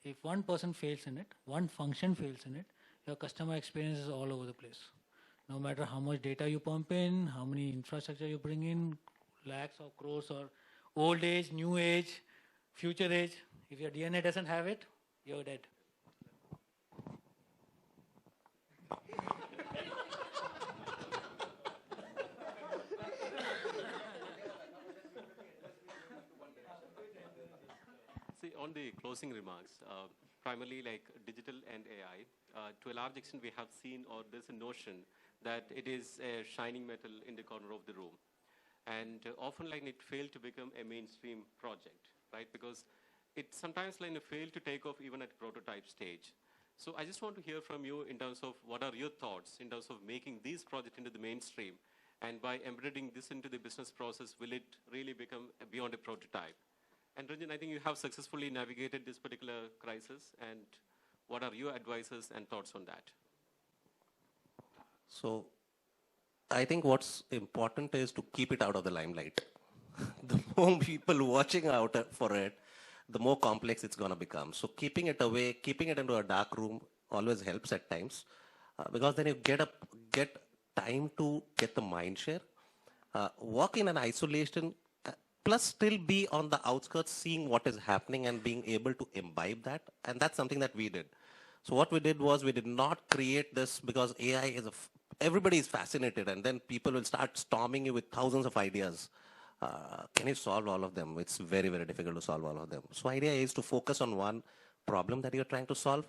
if one person fails in it, one function fails in it, your customer experience is all over the place. No matter how much data you pump in, how many infrastructure you bring in, lakhs or crores or old age, new age, future age, if your DNA doesn't have it, you're dead. See, on the closing remarks, primarily like digital and AI, to a large extent we have seen, or there's a notion that it is a shining metal in the corner of the room. And often like it failed to become a mainstream project, right? Because it sometimes like failed to take off even at prototype stage. So I just want to hear from you in terms of what are your thoughts in terms of making these projects into the mainstream, And by embedding this into the business process, will it really become beyond a prototype? And Ranjan, I think you have successfully navigated this particular crisis. And what are your advices and thoughts on that? So I think what's important is to keep it out of the limelight. The more people watching out for it, the more complex it's going to become. So keeping it away, keeping it into a dark room always helps at times, because then you get time to get the mind share, work in an isolation, plus still be on the outskirts, seeing what is happening and being able to imbibe that. And that's something that we did. So what we did was we did not create this because AI is everybody is fascinated, and then people will start storming you with thousands of ideas. Can you solve all of them? It's very, very difficult to solve all of them. So idea is to focus on one problem that you're trying to solve,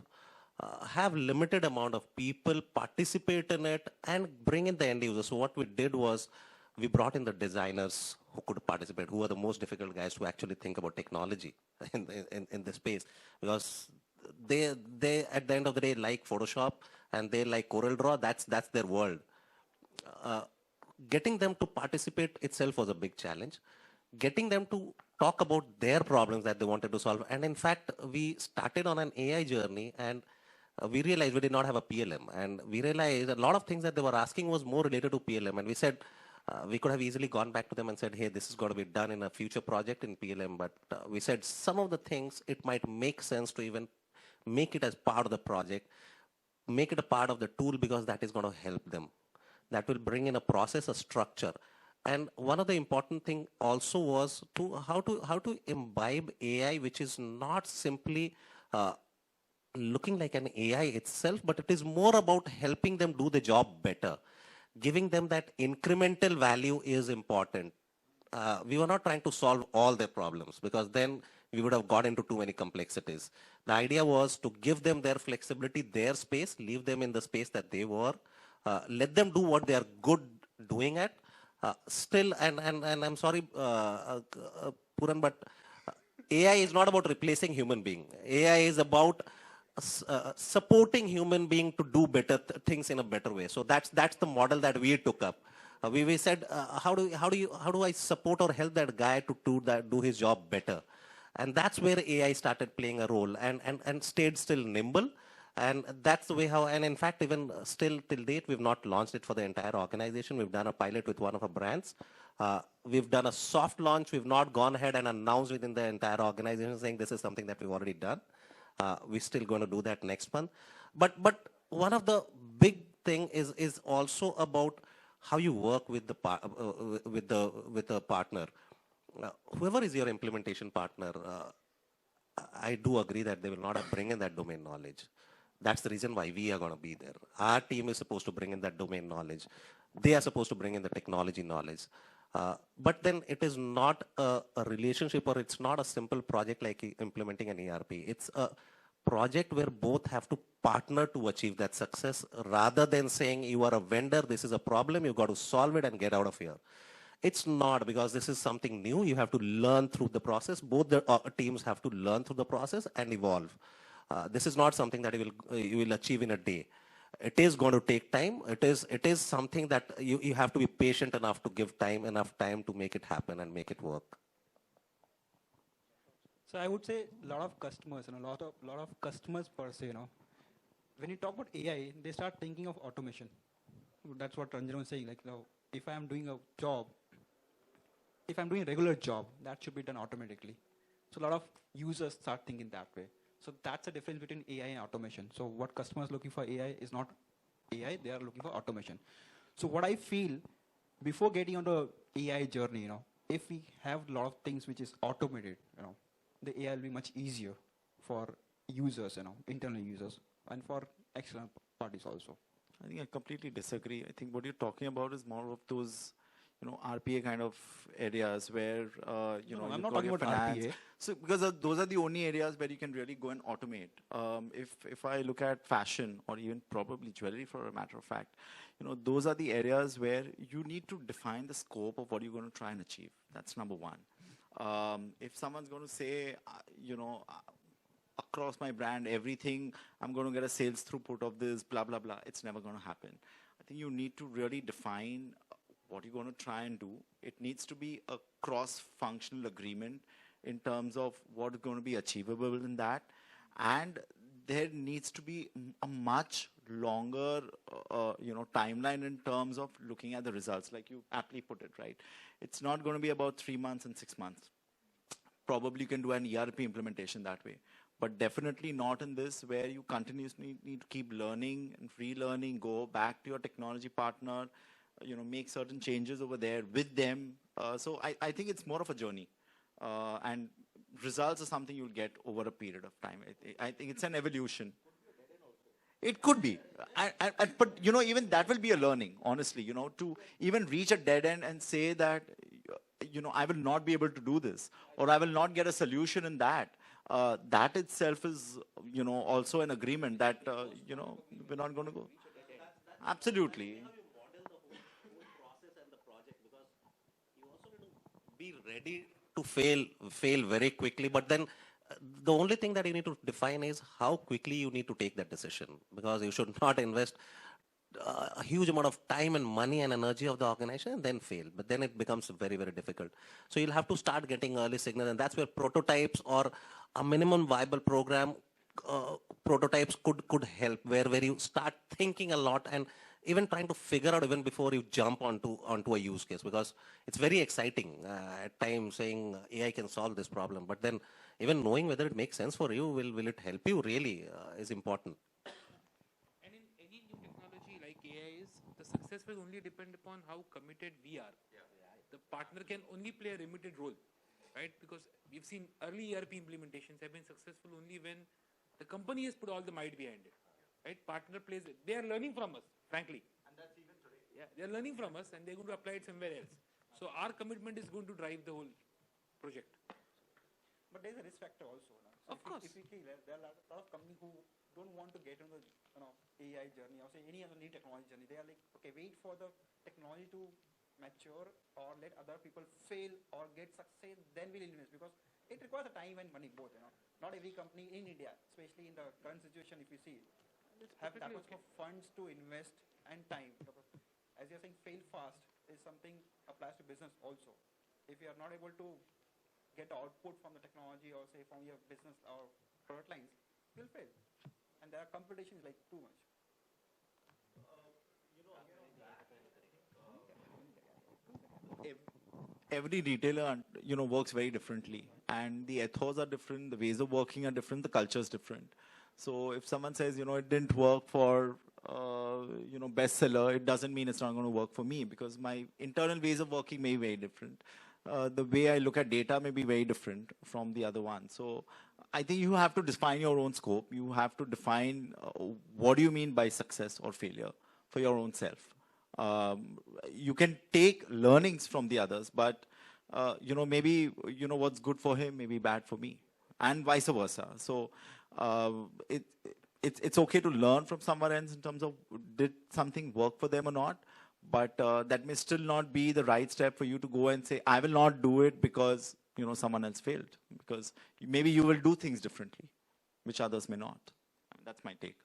have limited amount of people participate in it, and bring in the end users. So what we did was we brought in the designers who could participate, who are the most difficult guys to actually think about technology in this space, because they at the end of the day like Photoshop and they like CorelDRAW. That's their world. Getting them to participate itself was a big challenge. Getting them to talk about their problems that they wanted to solve. And in fact, we started on an AI journey, and we realized we did not have a PLM. And we realized a lot of things that they were asking was more related to PLM. And we said, we could have easily gone back to them and said, hey, this is going to be done in a future project in PLM. But we said some of the things, it might make sense to even make it as part of the project, make it a part of the tool, because that is going to help them. That will bring in a process, a structure. And one of the important thing also was to how to imbibe AI, which is not simply looking like an AI itself, but it is more about helping them do the job better. Giving them that incremental value is important. We were not trying to solve all their problems, because then we would have got into too many complexities. The idea was to give them their flexibility, their space, leave them in the space that they were, let them do what they are good doing at. Still, and I'm sorry, Puran, but AI is not about replacing human being. AI is about supporting human being to do better things in a better way. So that's the model that we took up. We said, how do I support or help that guy to do his job better? And that's where AI started playing a role, and stayed still nimble. And that's the way how, and in fact, even still till date, we've not launched it for the entire organization. We've done a pilot with one of our brands. We've done a soft launch. We've not gone ahead and announced within the entire organization saying this is something that we've already done. We're still going to do that next month. But one of the big thing is also about how you work with the partner. Whoever is your implementation partner, I do agree that they will not bring in that domain knowledge. That's the reason why we are going to be there. Our team is supposed to bring in that domain knowledge. They are supposed to bring in the technology knowledge. But then it is not a relationship, or it's not a simple project like implementing an ERP. It's a project where both have to partner to achieve that success, rather than saying you are a vendor, this is a problem, you've got to solve it and get out of here. It's not, because this is something new. You have to learn through the process. Both the teams have to learn through the process and evolve. This is not something that you will achieve in a day. It is going to take time. It is something that you have to be patient enough to give enough time to make it happen and make it work. So I would say a lot of customers and a lot of customers per se, when you talk about AI, they start thinking of automation. That's what Ranjan was saying. Like, if I am doing a job, if I'm doing a regular job, that should be done automatically. So a lot of users start thinking that way. So that's the difference between AI and automation. So what customers are looking for AI is not AI, they are looking for automation. So what I feel, before getting on the AI journey, if we have a lot of things which is automated, the AI will be much easier for users, internal users, and for external parties also. I think I completely disagree. I think what you're talking about is more of those, RPA kind of areas where, I'm not talking about finance. RPA. So, because those are the only areas where you can really go and automate. If I look at fashion, or even probably jewelry for a matter of fact, those are the areas where you need to define the scope of what you're going to try and achieve. That's number one. If someone's going to say, across my brand, everything, I'm going to get a sales throughput of this, blah, blah, blah, it's never going to happen. I think you need to really define what you're going to try and do, it needs to be a cross-functional agreement in terms of what is going to be achievable in that. And there needs to be a much longer, timeline in terms of looking at the results, like you aptly put it, right? It's not going to be about 3 months and 6 months. Probably you can do an ERP implementation that way, but definitely not in this, where you continuously need to keep learning and relearning, go back to your technology partner, make certain changes over there with them. So I think it's more of a journey. And results are something you'll get over a period of time. I think it's an evolution. It could be. But, even that will be a learning, honestly, to even reach a dead end and say that, I will not be able to do this, or I will not get a solution in that. That itself is, also an agreement that, we're not going to go. Absolutely. Be ready to fail very quickly, but then the only thing that you need to define is how quickly you need to take that decision, because you should not invest a huge amount of time and money and energy of the organization and then fail. But then it becomes very, very difficult. So you'll have to start getting early signals, and that's where prototypes or a minimum viable program prototypes could help, where you start thinking a lot and even trying to figure out even before you jump onto a use case, because it's very exciting at times saying AI can solve this problem, but then even knowing whether it makes sense for you, will it help you really is important. And in any new technology like AI the success will only depend upon how committed we are. The partner can only play a limited role, right? Because we've seen early ERP implementations have been successful only when the company has put all the might behind it, right? Partner plays it. They are learning from us, frankly. And that's even today. Yeah, they are learning from us and they're going to apply it somewhere else. So our commitment is going to drive the whole project. But there's a risk factor also. So of course. If we see, there are a lot of companies who don't want to get on the AI journey or say any other new technology journey. They are like, okay, wait for the technology to mature or let other people fail or get success, then we'll invest, because it requires a time and money both. Not every company in India, especially in the current situation, if you see, have that much of funds to invest and time. As you're saying, fail fast is something applies to business also. If you are not able to get the output from the technology or say from your business or product lines, you'll fail. And there are competitions like too much. Every retailer, works very differently, and the ethos are different, the ways of working are different, the culture is different. So if someone says, it didn't work for, bestseller, it doesn't mean it's not going to work for me, because my internal ways of working may be very different. The way I look at data may be very different from the other one. So I think you have to define your own scope. You have to define what do you mean by success or failure for your own self. You can take learnings from the others, but maybe what's good for him may be bad for me, and vice versa. So it's okay to learn from someone else in terms of did something work for them or not, but that may still not be the right step for you to go and say, I will not do it because someone else failed, because maybe you will do things differently, which others may not. That's my take.